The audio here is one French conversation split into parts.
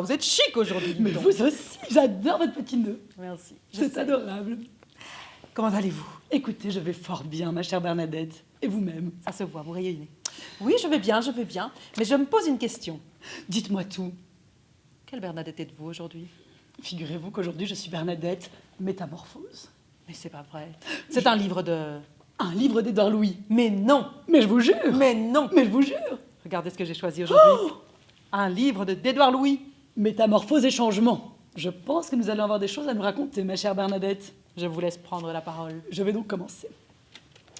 vous êtes chic aujourd'hui. Mais vous aussi, j'adore votre petit nœud. Merci. C'est adorable. Comment allez-vous? Écoutez, je vais fort bien, ma chère Bernadette. Et vous-même? Ça se voit, vous rayonnez. Oui, je vais bien. Mais je me pose une question. Dites-moi tout. Quelle Bernadette êtes-vous aujourd'hui? Figurez-vous qu'aujourd'hui, je suis Bernadette Métamorphose. Mais c'est pas vrai. C'est un livre de... Un livre d'Édouard Louis. Mais non. Mais je vous jure. Mais non. Mais je vous jure. Regardez ce que j'ai choisi aujourd'hui. Un livre d'Édouard Louis. Métamorphose et changement. Je pense que nous allons avoir des choses à nous raconter, ma chère Bernadette. Je vous laisse prendre la parole. Je vais donc commencer.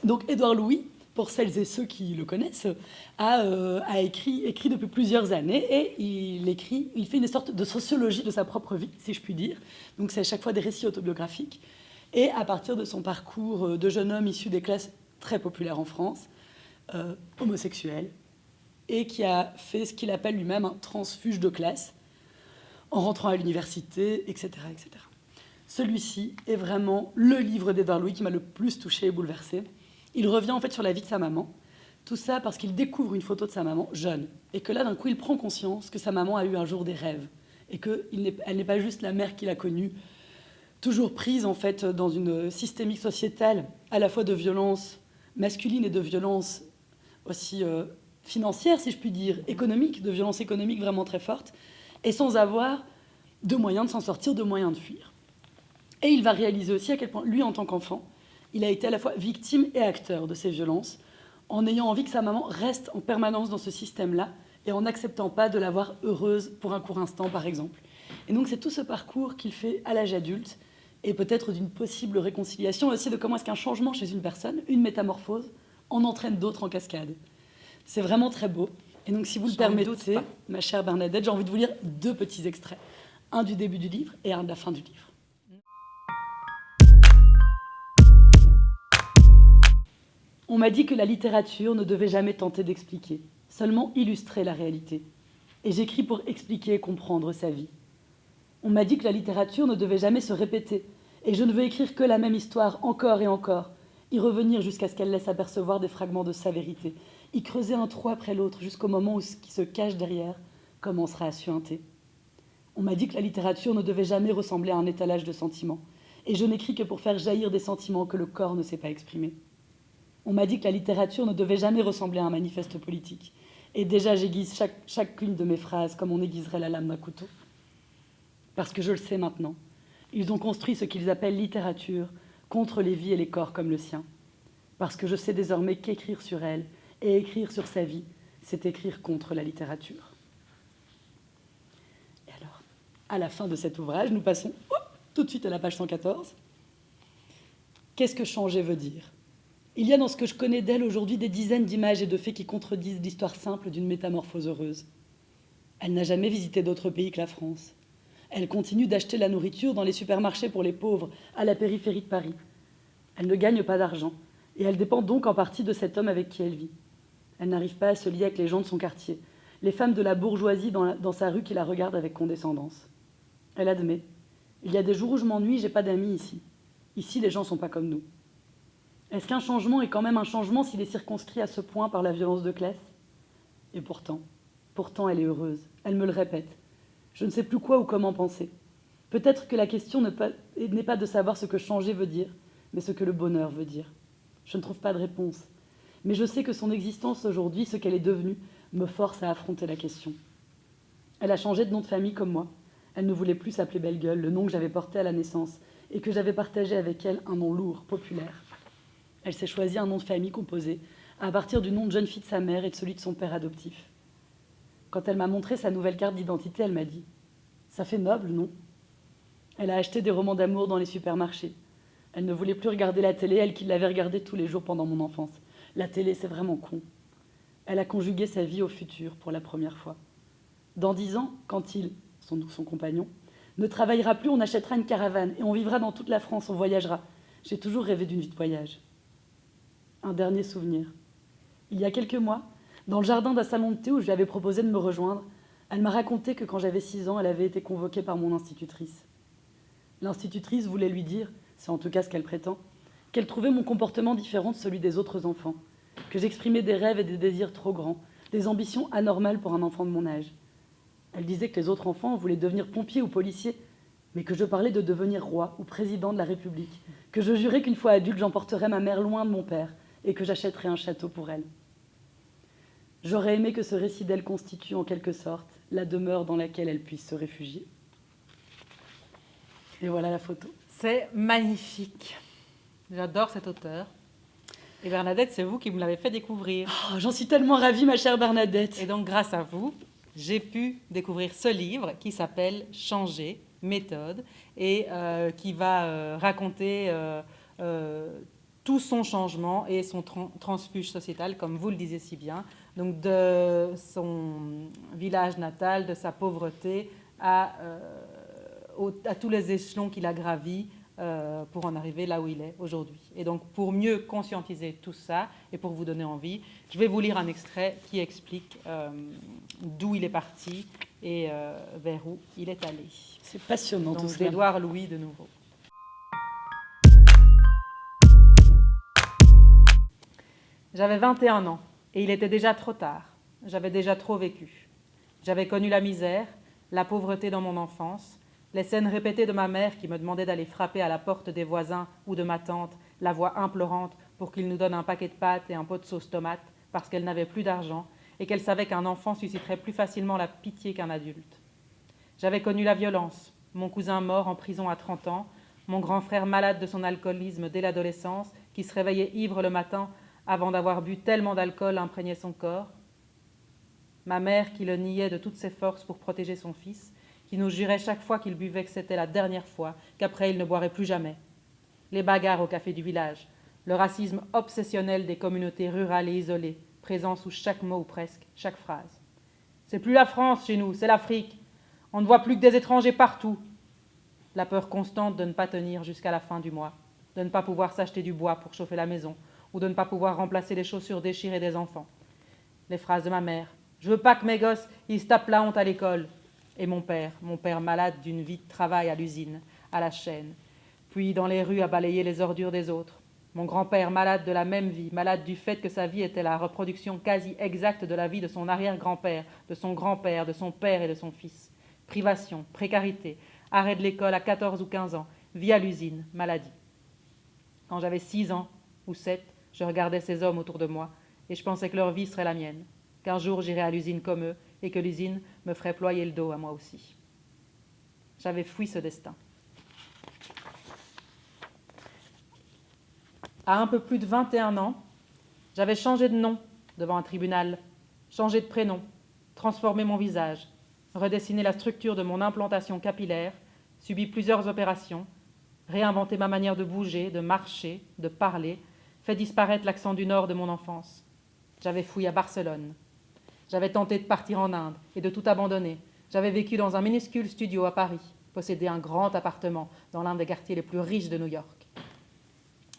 Donc, Édouard Louis, pour celles et ceux qui le connaissent, a écrit depuis plusieurs années et il fait une sorte de sociologie de sa propre vie, si je puis dire. Donc, c'est à chaque fois des récits autobiographiques. Et à partir de son parcours de jeune homme issu des classes très populaires en France, homosexuel, et qui a fait ce qu'il appelle lui-même un transfuge de classe, en rentrant à l'université, etc., etc. Celui-ci est vraiment le livre d'Édouard Louis qui m'a le plus touchée et bouleversée. Il revient en fait sur la vie de sa maman. Tout ça parce qu'il découvre une photo de sa maman jeune. Et que là, d'un coup, il prend conscience que sa maman a eu un jour des rêves. Et qu'elle n'est pas juste la mère qu'il a connue, toujours prise en fait dans une systémique sociétale, à la fois de violence masculine et de violence aussi financière, si je puis dire, économique, de violence économique vraiment très forte, et sans avoir de moyens de s'en sortir, de moyens de fuir. Et il va réaliser aussi à quel point, lui, en tant qu'enfant, il a été à la fois victime et acteur de ces violences, en ayant envie que sa maman reste en permanence dans ce système-là et en n'acceptant pas de la voir heureuse pour un court instant, par exemple. Et donc, c'est tout ce parcours qu'il fait à l'âge adulte, et peut-être d'une possible réconciliation, aussi de comment est-ce qu'un changement chez une personne, une métamorphose, en entraîne d'autres en cascade. C'est vraiment très beau. Et donc, si vous le permettez, ma chère Bernadette, j'ai envie de vous lire 2 petits extraits. Un du début du livre et un de la fin du livre. On m'a dit que la littérature ne devait jamais tenter d'expliquer, seulement illustrer la réalité. Et j'écris pour expliquer et comprendre sa vie. On m'a dit que la littérature ne devait jamais se répéter, et je ne veux écrire que la même histoire encore et encore, y revenir jusqu'à ce qu'elle laisse apercevoir des fragments de sa vérité, y creuser un trou après l'autre jusqu'au moment où ce qui se cache derrière commencera à suinter. On m'a dit que la littérature ne devait jamais ressembler à un étalage de sentiments, et je n'écris que pour faire jaillir des sentiments que le corps ne sait pas exprimer. On m'a dit que la littérature ne devait jamais ressembler à un manifeste politique, et déjà j'aiguise chacune de mes phrases comme on aiguiserait la lame d'un couteau. Parce que je le sais maintenant, ils ont construit ce qu'ils appellent littérature contre les vies et les corps comme le sien. Parce que je sais désormais qu'écrire sur elle et écrire sur sa vie, c'est écrire contre la littérature. Et alors, à la fin de cet ouvrage, nous passons tout de suite à la page 114. Qu'est-ce que changer veut dire ? Il y a dans ce que je connais d'elle aujourd'hui des dizaines d'images et de faits qui contredisent l'histoire simple d'une métamorphose heureuse. Elle n'a jamais visité d'autres pays que la France. Elle continue d'acheter la nourriture dans les supermarchés pour les pauvres, à la périphérie de Paris. Elle ne gagne pas d'argent, et elle dépend donc en partie de cet homme avec qui elle vit. Elle n'arrive pas à se lier avec les gens de son quartier, les femmes de la bourgeoisie dans sa rue qui la regardent avec condescendance. Elle admet « Il y a des jours où je m'ennuie, j'ai pas d'amis ici. Ici, les gens sont pas comme nous. » Est-ce qu'un changement est quand même un changement s'il est circonscrit à ce point par la violence de classe ? Et pourtant, elle est heureuse. Elle me le répète. Je ne sais plus quoi ou comment penser. Peut-être que la question n'est pas de savoir ce que changer veut dire, mais ce que le bonheur veut dire. Je ne trouve pas de réponse. Mais je sais que son existence aujourd'hui, ce qu'elle est devenue, me force à affronter la question. Elle a changé de nom de famille comme moi. Elle ne voulait plus s'appeler Belle Gueule, le nom que j'avais porté à la naissance, et que j'avais partagé avec elle un nom lourd, populaire. Elle s'est choisi un nom de famille composé à partir du nom de jeune fille de sa mère et de celui de son père adoptif. Quand elle m'a montré sa nouvelle carte d'identité, elle m'a dit « Ça fait noble, non ?» Elle a acheté des romans d'amour dans les supermarchés. Elle ne voulait plus regarder la télé, elle qui l'avait regardée tous les jours pendant mon enfance. La télé, c'est vraiment con. Elle a conjugué sa vie au futur pour la première fois. Dans 10 ans, quand son compagnon, ne travaillera plus, on achètera une caravane et on vivra dans toute la France, on voyagera. J'ai toujours rêvé d'une vie de voyage. Un dernier souvenir. Il y a quelques mois, dans le jardin d'un salon de thé où je lui avais proposé de me rejoindre, elle m'a raconté que quand j'avais 6 ans, elle avait été convoquée par mon institutrice. L'institutrice voulait lui dire, c'est en tout cas ce qu'elle prétend, qu'elle trouvait mon comportement différent de celui des autres enfants, que j'exprimais des rêves et des désirs trop grands, des ambitions anormales pour un enfant de mon âge. Elle disait que les autres enfants voulaient devenir pompiers ou policiers, mais que je parlais de devenir roi ou président de la République, que je jurais qu'une fois adulte, j'emporterais ma mère loin de mon père et que j'achèterais un château pour elle. J'aurais aimé que ce récit d'elle constitue en quelque sorte la demeure dans laquelle elle puisse se réfugier. Et voilà la photo. C'est magnifique. J'adore cet auteur. Et Bernadette, c'est vous qui me l'avez fait découvrir. Oh, j'en suis tellement ravie, ma chère Bernadette. Et donc, grâce à vous, j'ai pu découvrir ce livre qui s'appelle Changer, méthode, et qui va raconter tout son changement et son transfuge sociétal, comme vous le disiez si bien, donc de son village natal, de sa pauvreté à tous les échelons qu'il a gravis pour en arriver là où il est aujourd'hui. Et donc, pour mieux conscientiser tout ça et pour vous donner envie, je vais vous lire un extrait qui explique d'où il est parti et vers où il est allé. C'est passionnant tout Donc, cela. d'Édouard Louis de nouveau. J'avais 21 ans et il était déjà trop tard. J'avais déjà trop vécu. J'avais connu la misère, la pauvreté dans mon enfance, les scènes répétées de ma mère qui me demandait d'aller frapper à la porte des voisins ou de ma tante, la voix implorante pour qu'il nous donne un paquet de pâtes et un pot de sauce tomate parce qu'elle n'avait plus d'argent et qu'elle savait qu'un enfant susciterait plus facilement la pitié qu'un adulte. J'avais connu la violence, mon cousin mort en prison à 30 ans, mon grand frère malade de son alcoolisme dès l'adolescence qui se réveillait ivre le matin avant d'avoir bu tellement d'alcool imprégné son corps, ma mère qui le niait de toutes ses forces pour protéger son fils, qui nous jurait chaque fois qu'il buvait que c'était la dernière fois, qu'après il ne boirait plus jamais. Les bagarres au café du village, le racisme obsessionnel des communautés rurales et isolées, présent sous chaque mot ou presque, chaque phrase. C'est plus la France chez nous, c'est l'Afrique. On ne voit plus que des étrangers partout. La peur constante de ne pas tenir jusqu'à la fin du mois, de ne pas pouvoir s'acheter du bois pour chauffer la maison, ou de ne pas pouvoir remplacer les chaussures déchirées des enfants. Les phrases de ma mère. Je veux pas que mes gosses, ils se tapent la honte à l'école. Et mon père malade d'une vie de travail à l'usine, à la chaîne, puis dans les rues à balayer les ordures des autres. Mon grand-père malade de la même vie, malade du fait que sa vie était la reproduction quasi exacte de la vie de son arrière-grand-père, de son grand-père, de son père et de son fils. Privation, précarité, arrêt de l'école à 14 ou 15 ans, vie à l'usine, maladie. Quand j'avais 6 ans ou 7, je regardais ces hommes autour de moi et je pensais que leur vie serait la mienne, qu'un jour j'irais à l'usine comme eux et que l'usine me ferait ployer le dos à moi aussi. J'avais fui ce destin. À un peu plus de 21 ans, j'avais changé de nom devant un tribunal, changé de prénom, transformé mon visage, redessiné la structure de mon implantation capillaire, subi plusieurs opérations, réinventé ma manière de bouger, de marcher, de parler, fait disparaître l'accent du nord de mon enfance. J'avais fouillé à Barcelone. J'avais tenté de partir en Inde et de tout abandonner. J'avais vécu dans un minuscule studio à Paris, possédé un grand appartement dans l'un des quartiers les plus riches de New York.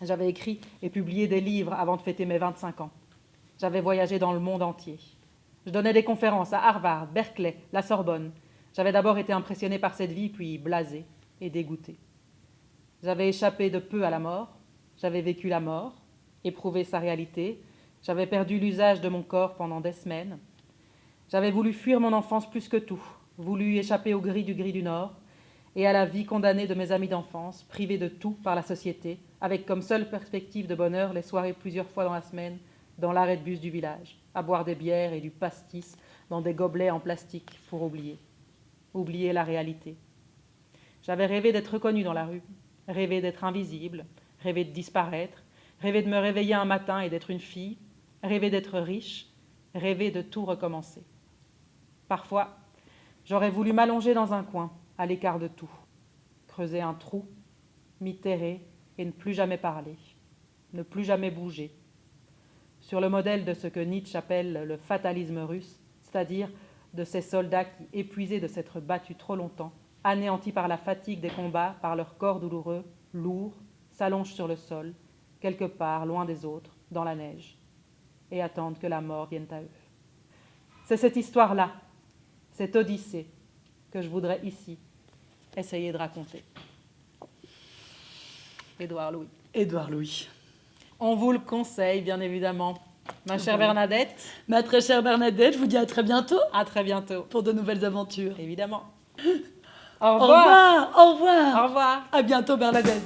J'avais écrit et publié des livres avant de fêter mes 25 ans. J'avais voyagé dans le monde entier. Je donnais des conférences à Harvard, Berkeley, la Sorbonne. J'avais d'abord été impressionné par cette vie, puis blasé et dégoûté. J'avais échappé de peu à la mort. J'avais vécu la mort, éprouvé sa réalité. J'avais perdu l'usage de mon corps pendant des semaines. J'avais voulu fuir mon enfance plus que tout, voulu échapper au gris du Nord et à la vie condamnée de mes amis d'enfance, privés de tout par la société, avec comme seule perspective de bonheur les soirées plusieurs fois dans la semaine dans l'arrêt de bus du village, à boire des bières et du pastis dans des gobelets en plastique pour oublier la réalité. J'avais rêvé d'être reconnu dans la rue, rêvé d'être invisible, rêvé de disparaître, rêvé de me réveiller un matin et d'être une fille, rêvé d'être riche, rêvé de tout recommencer. Parfois, j'aurais voulu m'allonger dans un coin, à l'écart de tout, creuser un trou, m'y terrer et ne plus jamais parler, ne plus jamais bouger. Sur le modèle de ce que Nietzsche appelle le fatalisme russe, c'est-à-dire de ces soldats qui, épuisés de s'être battus trop longtemps, anéantis par la fatigue des combats, par leur corps douloureux, lourds, s'allongent sur le sol, quelque part, loin des autres, dans la neige, et attendent que la mort vienne à eux. C'est cette histoire-là, cette odyssée, que je voudrais ici essayer de raconter. Édouard Louis. Édouard Louis. On vous le conseille, bien évidemment. Ma chère Bernadette, Ma très chère Bernadette, je vous dis à très bientôt à très bientôt, pour de nouvelles aventures. évidemment. Au revoir, au revoir. Au revoir. À bientôt Bernadette.